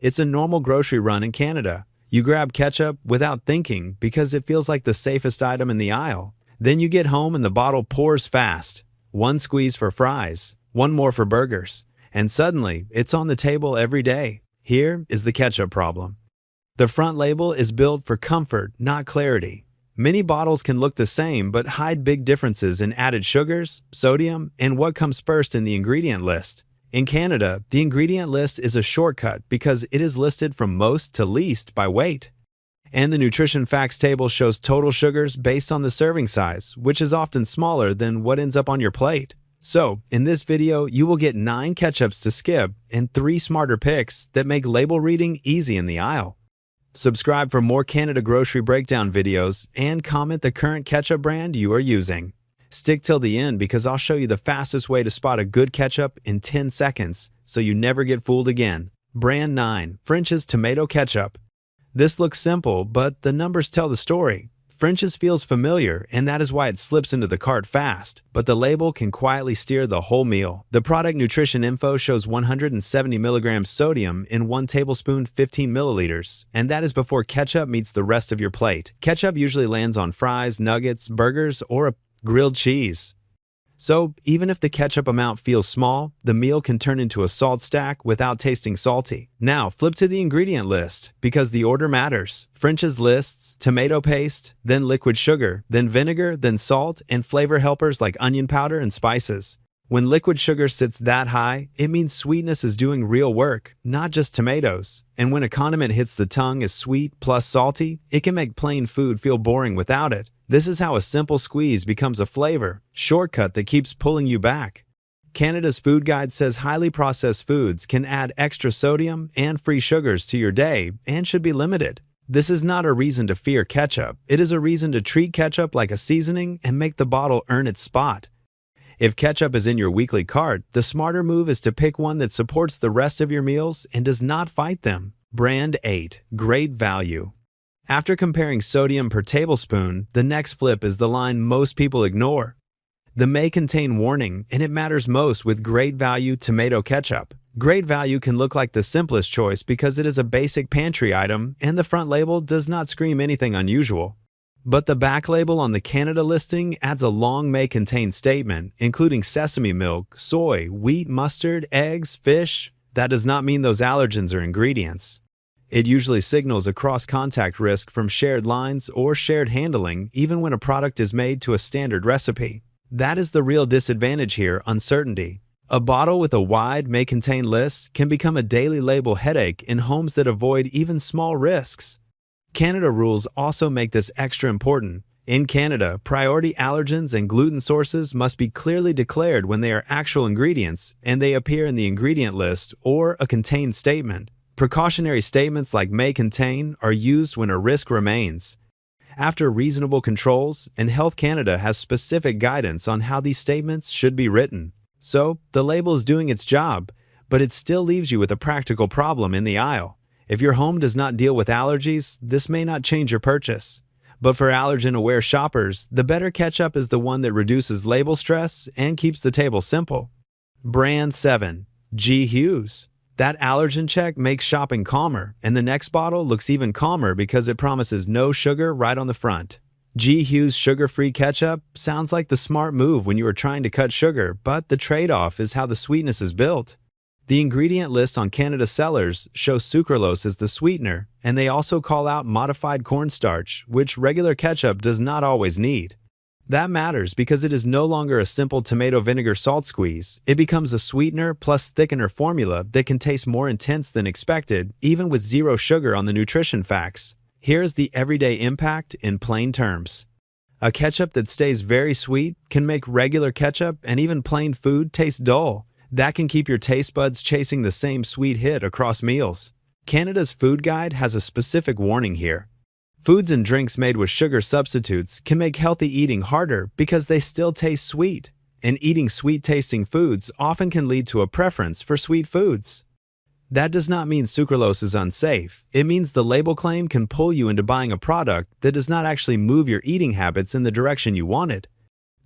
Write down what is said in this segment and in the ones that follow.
It's a normal grocery run in Canada. You grab ketchup without thinking because it feels like the safest item in the aisle. Then you get home and the bottle pours fast. One squeeze for fries, one more for burgers, and suddenly it's on the table every day. Here is the ketchup problem. The front label is built for comfort, not clarity. Many bottles can look the same but hide big differences in added sugars, sodium, and what comes first in the ingredient list. In Canada, the ingredient list is a shortcut because it is listed from most to least by weight. And the nutrition facts table shows total sugars based on the serving size, which is often smaller than what ends up on your plate. So, in this video, you will get 9 ketchups to skip and 3 smarter picks that make label reading easy in the aisle. Subscribe for more Canada grocery breakdown videos and comment the current ketchup brand you are using. Stick till the end because I'll show you the fastest way to spot a good ketchup in 10 seconds so you never get fooled again. Brand 9, French's Tomato Ketchup. This looks simple, but the numbers tell the story. French's feels familiar, and that is why it slips into the cart fast, but the label can quietly steer the whole meal. The product nutrition info shows 170 milligrams sodium in 1 tablespoon 15 milliliters, and that is before ketchup meets the rest of your plate. Ketchup usually lands on fries, nuggets, burgers, or a grilled cheese. So, even if the ketchup amount feels small, the meal can turn into a salt stack without tasting salty. Now, flip to the ingredient list, because the order matters. French's lists tomato paste, then liquid sugar, then vinegar, then salt, and flavor helpers like onion powder and spices. When liquid sugar sits that high, it means sweetness is doing real work, not just tomatoes. And when a condiment hits the tongue as sweet plus salty, it can make plain food feel boring without it. This is how a simple squeeze becomes a flavor shortcut that keeps pulling you back. Canada's food guide says highly processed foods can add extra sodium and free sugars to your day and should be limited. This is not a reason to fear ketchup. It is a reason to treat ketchup like a seasoning and make the bottle earn its spot. If ketchup is in your weekly cart, the smarter move is to pick one that supports the rest of your meals and does not fight them. Brand 8, Great Value. After comparing sodium per tablespoon, the next flip is the line most people ignore. The may contain warning, and it matters most with Great Value tomato ketchup. Great Value can look like the simplest choice because it is a basic pantry item and the front label does not scream anything unusual. But the back label on the Canada listing adds a long may contain statement, including sesame milk, soy, wheat, mustard, eggs, fish. That does not mean those allergens are ingredients. It usually signals a cross-contact risk from shared lines or shared handling even when a product is made to a standard recipe. That is the real disadvantage here, uncertainty. A bottle with a wide may contain list can become a daily label headache in homes that avoid even small risks. Canada rules also make this extra important. In Canada, priority allergens and gluten sources must be clearly declared when they are actual ingredients and they appear in the ingredient list or a contain statement. Precautionary statements like may contain are used when a risk remains. After reasonable controls, and Health Canada has specific guidance on how these statements should be written. So, the label is doing its job, but it still leaves you with a practical problem in the aisle. If your home does not deal with allergies, this may not change your purchase. But for allergen-aware shoppers, the better ketchup is the one that reduces label stress and keeps the table simple. Brand 7, G. Hughes. That allergen check makes shopping calmer, and the next bottle looks even calmer because it promises no sugar right on the front. G. Hughes sugar-free ketchup sounds like the smart move when you are trying to cut sugar, but the trade-off is how the sweetness is built. The ingredient list on Canada sellers shows sucralose as the sweetener, and they also call out modified cornstarch, which regular ketchup does not always need. That matters because it is no longer a simple tomato vinegar salt squeeze. It becomes a sweetener plus thickener formula that can taste more intense than expected, even with 0 sugar on the nutrition facts. Here's the everyday impact in plain terms. A ketchup that stays very sweet can make regular ketchup and even plain food taste dull. That can keep your taste buds chasing the same sweet hit across meals. Canada's food guide has a specific warning here. Foods and drinks made with sugar substitutes can make healthy eating harder because they still taste sweet, and eating sweet-tasting foods often can lead to a preference for sweet foods. That does not mean sucralose is unsafe. It means the label claim can pull you into buying a product that does not actually move your eating habits in the direction you wanted.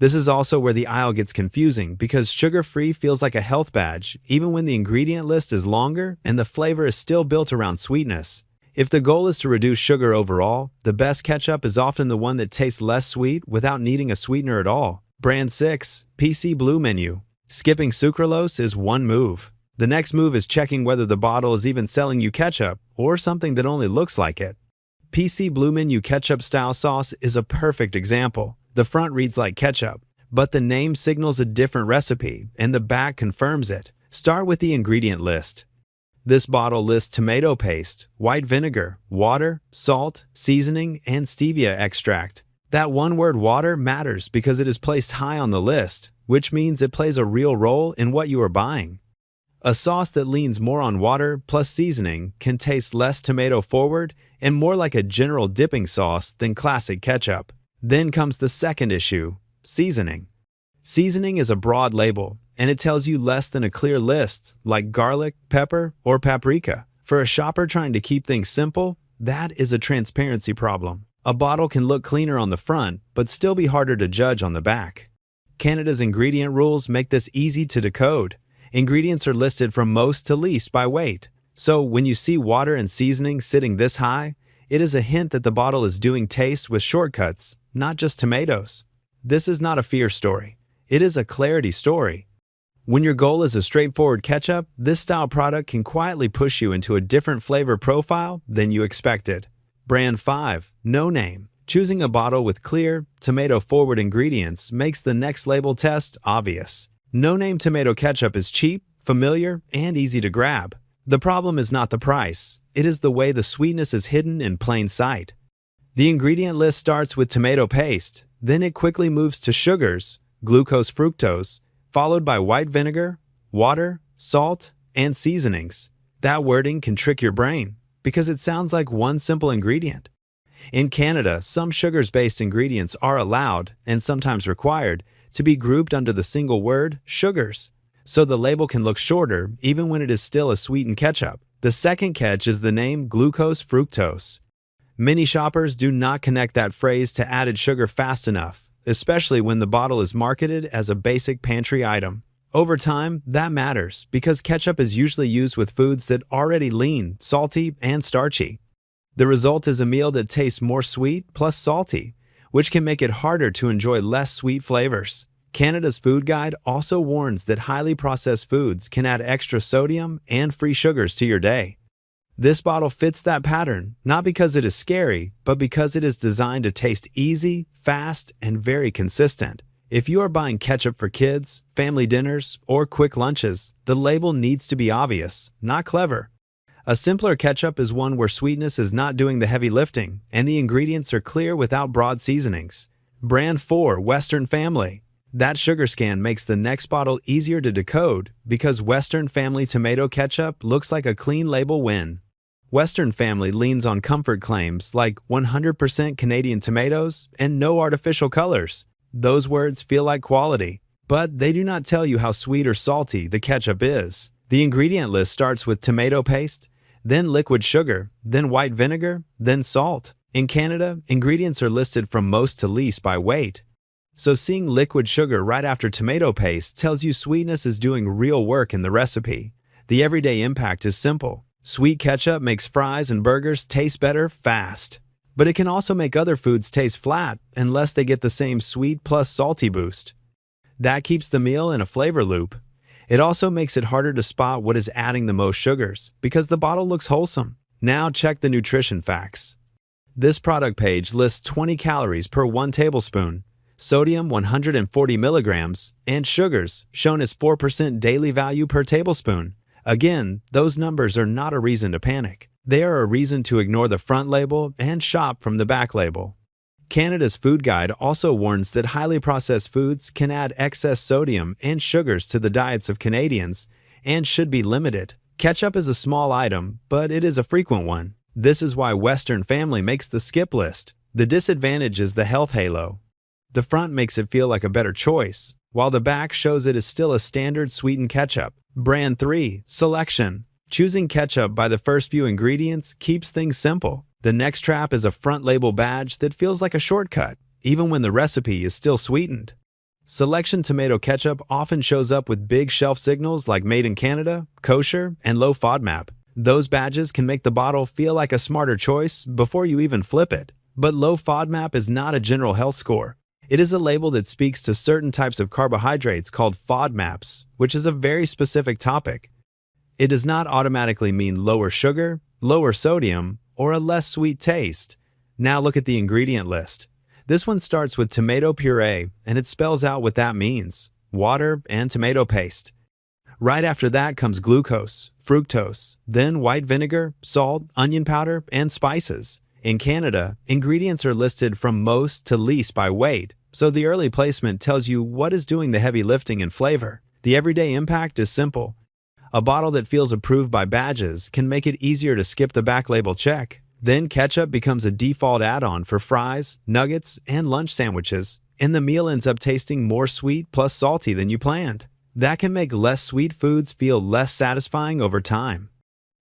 This is also where the aisle gets confusing because sugar-free feels like a health badge even when the ingredient list is longer and the flavor is still built around sweetness. If the goal is to reduce sugar overall, the best ketchup is often the one that tastes less sweet without needing a sweetener at all. Brand 6, PC Blue Menu. Skipping sucralose is one move. The next move is checking whether the bottle is even selling you ketchup or something that only looks like it. PC Blue Menu ketchup style sauce is a perfect example. The front reads like ketchup, but the name signals a different recipe, and the back confirms it. Start with the ingredient list. This bottle lists tomato paste, white vinegar, water, salt, seasoning, and stevia extract. That one word water matters because it is placed high on the list, which means it plays a real role in what you are buying. A sauce that leans more on water plus seasoning can taste less tomato forward and more like a general dipping sauce than classic ketchup. Then comes the second issue, seasoning. Seasoning is a broad label, and it tells you less than a clear list, like garlic, pepper, or paprika. For a shopper trying to keep things simple, that is a transparency problem. A bottle can look cleaner on the front, but still be harder to judge on the back. Canada's ingredient rules make this easy to decode. Ingredients are listed from most to least by weight. So when you see water and seasoning sitting this high, it is a hint that the bottle is doing taste with shortcuts, not just tomatoes. This is not a fear story. It is a clarity story. When your goal is a straightforward ketchup, this style product can quietly push you into a different flavor profile than you expected. Brand 5, No Name. Choosing a bottle with clear, tomato-forward ingredients makes the next label test obvious. No Name tomato ketchup is cheap, familiar, and easy to grab. The problem is not the price. It is the way the sweetness is hidden in plain sight. The ingredient list starts with tomato paste, then it quickly moves to sugars, glucose fructose, followed by white vinegar, water, salt, and seasonings. That wording can trick your brain because it sounds like one simple ingredient. In Canada, some sugars-based ingredients are allowed, and sometimes required, to be grouped under the single word, sugars, so the label can look shorter even when it is still a sweetened ketchup. The second catch is the name glucose fructose. Many shoppers do not connect that phrase to added sugar fast enough, especially when the bottle is marketed as a basic pantry item. Over time, that matters because ketchup is usually used with foods that already lean, salty, and starchy. The result is a meal that tastes more sweet plus salty, which can make it harder to enjoy less sweet flavors. Canada's Food Guide also warns that highly processed foods can add extra sodium and free sugars to your day. This bottle fits that pattern, not because it is scary, but because it is designed to taste easy, fast, and very consistent. If you are buying ketchup for kids, family dinners, or quick lunches, the label needs to be obvious, not clever. A simpler ketchup is one where sweetness is not doing the heavy lifting, and the ingredients are clear without broad seasonings. Brand 4, Western Family. That sugar scan makes the next bottle easier to decode because Western Family tomato ketchup looks like a clean label win. Western Family leans on comfort claims like 100% Canadian tomatoes and no artificial colors. Those words feel like quality, but they do not tell you how sweet or salty the ketchup is. The ingredient list starts with tomato paste, then liquid sugar, then white vinegar, then salt. In Canada, ingredients are listed from most to least by weight. So seeing liquid sugar right after tomato paste tells you sweetness is doing real work in the recipe. The everyday impact is simple. Sweet ketchup makes fries and burgers taste better fast. But it can also make other foods taste flat unless they get the same sweet plus salty boost. That keeps the meal in a flavor loop. It also makes it harder to spot what is adding the most sugars because the bottle looks wholesome. Now check the nutrition facts. This product page lists 20 calories per 1 tablespoon, sodium 140 milligrams, and sugars shown as 4% daily value per tablespoon. Again, those numbers are not a reason to panic. They are a reason to ignore the front label and shop from the back label. Canada's Food Guide also warns that highly processed foods can add excess sodium and sugars to the diets of Canadians and should be limited. Ketchup is a small item, but it is a frequent one. This is why Western Family makes the skip list. The disadvantage is the health halo. The front makes it feel like a better choice, while the back shows it is still a standard sweetened ketchup. Brand 3, Selection. Choosing ketchup by the first few ingredients keeps things simple. The next trap is a front label badge that feels like a shortcut, even when the recipe is still sweetened. Selection tomato ketchup often shows up with big shelf signals like Made in Canada, Kosher, and Low FODMAP. Those badges can make the bottle feel like a smarter choice before you even flip it. But Low FODMAP is not a general health score. It is a label that speaks to certain types of carbohydrates called FODMAPs, which is a very specific topic. It does not automatically mean lower sugar, lower sodium, or a less sweet taste. Now look at the ingredient list. This one starts with tomato puree, and it spells out what that means: water and tomato paste. Right after that comes glucose, fructose, then white vinegar, salt, onion powder, and spices. In Canada, ingredients are listed from most to least by weight, so the early placement tells you what is doing the heavy lifting in flavor. The everyday impact is simple. A bottle that feels approved by badges can make it easier to skip the back label check. Then ketchup becomes a default add-on for fries, nuggets, and lunch sandwiches, and the meal ends up tasting more sweet plus salty than you planned. That can make less sweet foods feel less satisfying over time.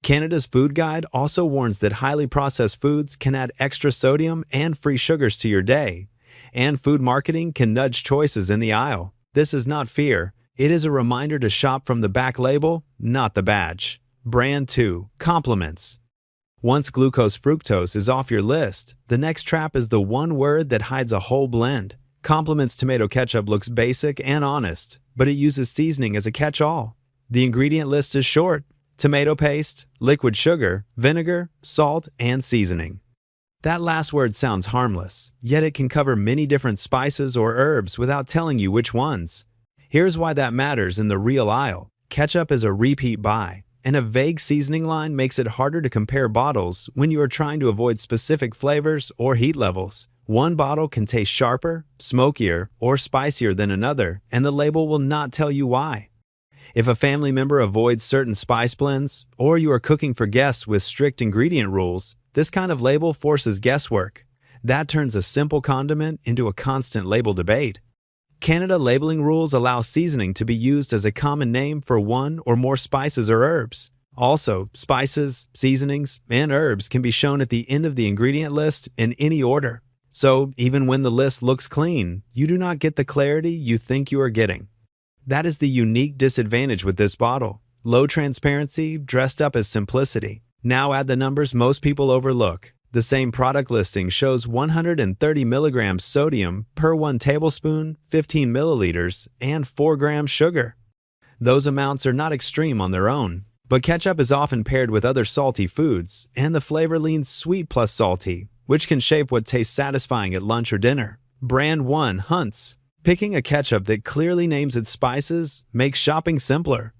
Canada's Food Guide also warns that highly processed foods can add extra sodium and free sugars to your day, and food marketing can nudge choices in the aisle. This is not fear. It is a reminder to shop from the back label, not the badge. Brand 2. Compliments. Once glucose fructose is off your list, the next trap is the one word that hides a whole blend. Compliments tomato ketchup looks basic and honest, but it uses seasoning as a catch-all. The ingredient list is short: tomato paste, liquid sugar, vinegar, salt, and seasoning. That last word sounds harmless, yet it can cover many different spices or herbs without telling you which ones. Here's why that matters in the real aisle. Ketchup is a repeat buy, and a vague seasoning line makes it harder to compare bottles when you are trying to avoid specific flavors or heat levels. One bottle can taste sharper, smokier, or spicier than another, and the label will not tell you why. If a family member avoids certain spice blends, or you are cooking for guests with strict ingredient rules, this kind of label forces guesswork. That turns a simple condiment into a constant label debate. Canada labeling rules allow seasoning to be used as a common name for one or more spices or herbs. Also, spices, seasonings, and herbs can be shown at the end of the ingredient list in any order. So, even when the list looks clean, you do not get the clarity you think you are getting. That is the unique disadvantage with this bottle. Low transparency dressed up as simplicity. Now add the numbers most people overlook. The same product listing shows 130 milligrams sodium per 1 tablespoon, 15 milliliters, and 4 grams sugar. Those amounts are not extreme on their own, but ketchup is often paired with other salty foods, and the flavor leans sweet plus salty, which can shape what tastes satisfying at lunch or dinner. Brand 1. Hunt's. Picking a ketchup that clearly names its spices makes shopping simpler.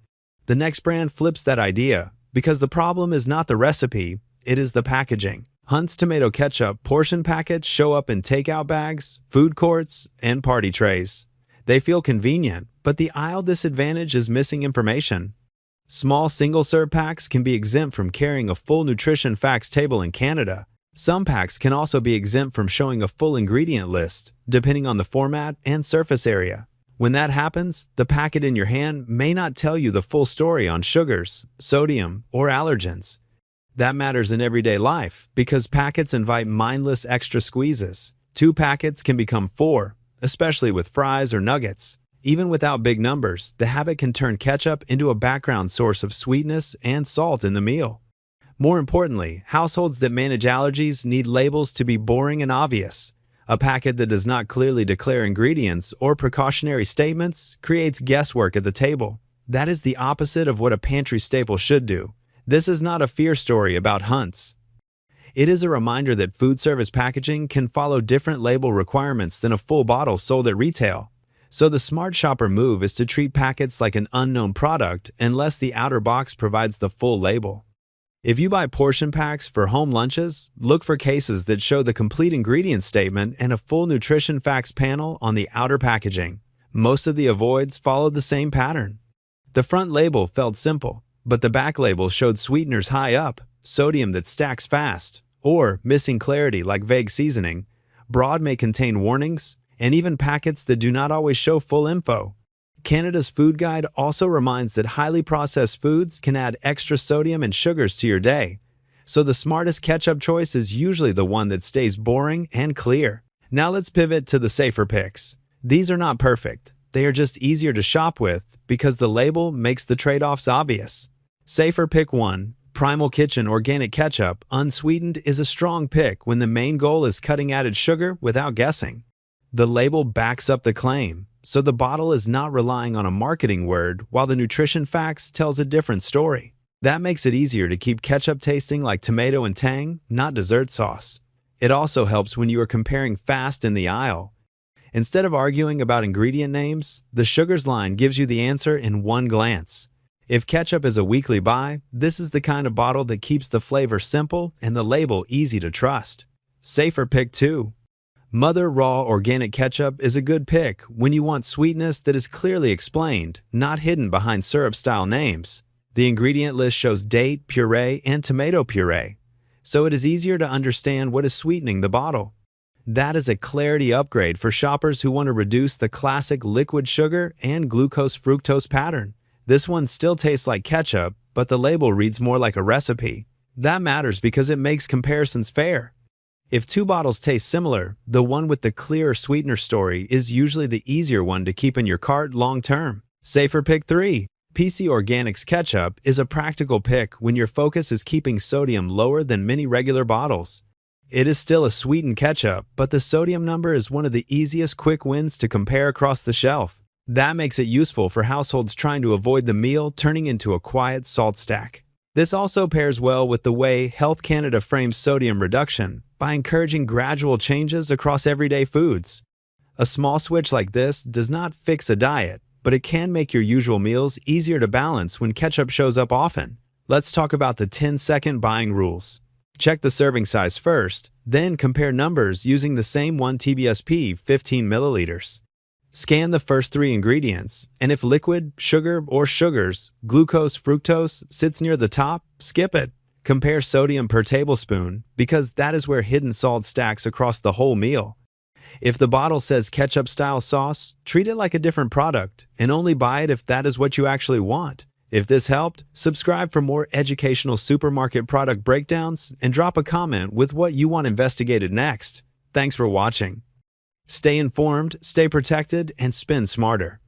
The next brand flips that idea, because the problem is not the recipe, it is the packaging. Hunt's tomato ketchup portion packets show up in takeout bags, food courts, and party trays. They feel convenient, but the aisle disadvantage is missing information. Small single-serve packs can be exempt from carrying a full nutrition facts table in Canada. Some packs can also be exempt from showing a full ingredient list, depending on the format and surface area. When that happens, the packet in your hand may not tell you the full story on sugars, sodium, or allergens. That matters in everyday life because packets invite mindless extra squeezes. 2 packets can become 4, especially with fries or nuggets. Even without big numbers, the habit can turn ketchup into a background source of sweetness and salt in the meal. More importantly, households that manage allergies need labels to be boring and obvious. A packet that does not clearly declare ingredients or precautionary statements creates guesswork at the table. That is the opposite of what a pantry staple should do. This is not a fear story about Hunt's. It is a reminder that food service packaging can follow different label requirements than a full bottle sold at retail. So the smart shopper move is to treat packets like an unknown product unless the outer box provides the full label. If you buy portion packs for home lunches, look for cases that show the complete ingredient statement and a full nutrition facts panel on the outer packaging. Most of the avoids followed the same pattern. The front label felt simple, but the back label showed sweeteners high up, sodium that stacks fast, or missing clarity like vague seasoning. Broad may contain warnings, and even packets that do not always show full info. Canada's Food Guide also reminds that highly processed foods can add extra sodium and sugars to your day, so the smartest ketchup choice is usually the one that stays boring and clear. Now let's pivot to the safer picks. These are not perfect. They are just easier to shop with because the label makes the trade-offs obvious. Safer pick 1. Primal Kitchen Organic Ketchup Unsweetened is a strong pick when the main goal is cutting added sugar without guessing. The label backs up the claim, so the bottle is not relying on a marketing word while the nutrition facts tells a different story. That makes it easier to keep ketchup tasting like tomato and tang, not dessert sauce. It also helps when you are comparing fast in the aisle. Instead of arguing about ingredient names, the sugars line gives you the answer in one glance. If ketchup is a weekly buy, this is the kind of bottle that keeps the flavor simple and the label easy to trust. Safer pick 2. Mother Raw Organic Ketchup is a good pick when you want sweetness that is clearly explained, not hidden behind syrup-style names. The ingredient list shows date, puree, and tomato puree, so it is easier to understand what is sweetening the bottle. That is a clarity upgrade for shoppers who want to reduce the classic liquid sugar and glucose-fructose pattern. This one still tastes like ketchup, but the label reads more like a recipe. That matters because it makes comparisons fair. If two bottles taste similar, the one with the clearer sweetener story is usually the easier one to keep in your cart long-term. Safer pick 3. PC Organics Ketchup is a practical pick when your focus is keeping sodium lower than many regular bottles. It is still a sweetened ketchup, but the sodium number is one of the easiest quick wins to compare across the shelf. That makes it useful for households trying to avoid the meal turning into a quiet salt stack. This also pairs well with the way Health Canada frames sodium reduction by encouraging gradual changes across everyday foods. A small switch like this does not fix a diet, but it can make your usual meals easier to balance when ketchup shows up often. Let's talk about the 10-second buying rules. Check the serving size first, then compare numbers using the same 1 TBSP 15 milliliters. Scan the first 3 ingredients, and if liquid, sugar, or sugars, glucose, fructose sits near the top, skip it. Compare sodium per tablespoon because that is where hidden salt stacks across the whole meal. If the bottle says ketchup-style sauce, treat it like a different product and only buy it if that is what you actually want. If this helped, subscribe for more educational supermarket product breakdowns and drop a comment with what you want investigated next. Thanks for watching. Stay informed, stay protected, and spend smarter.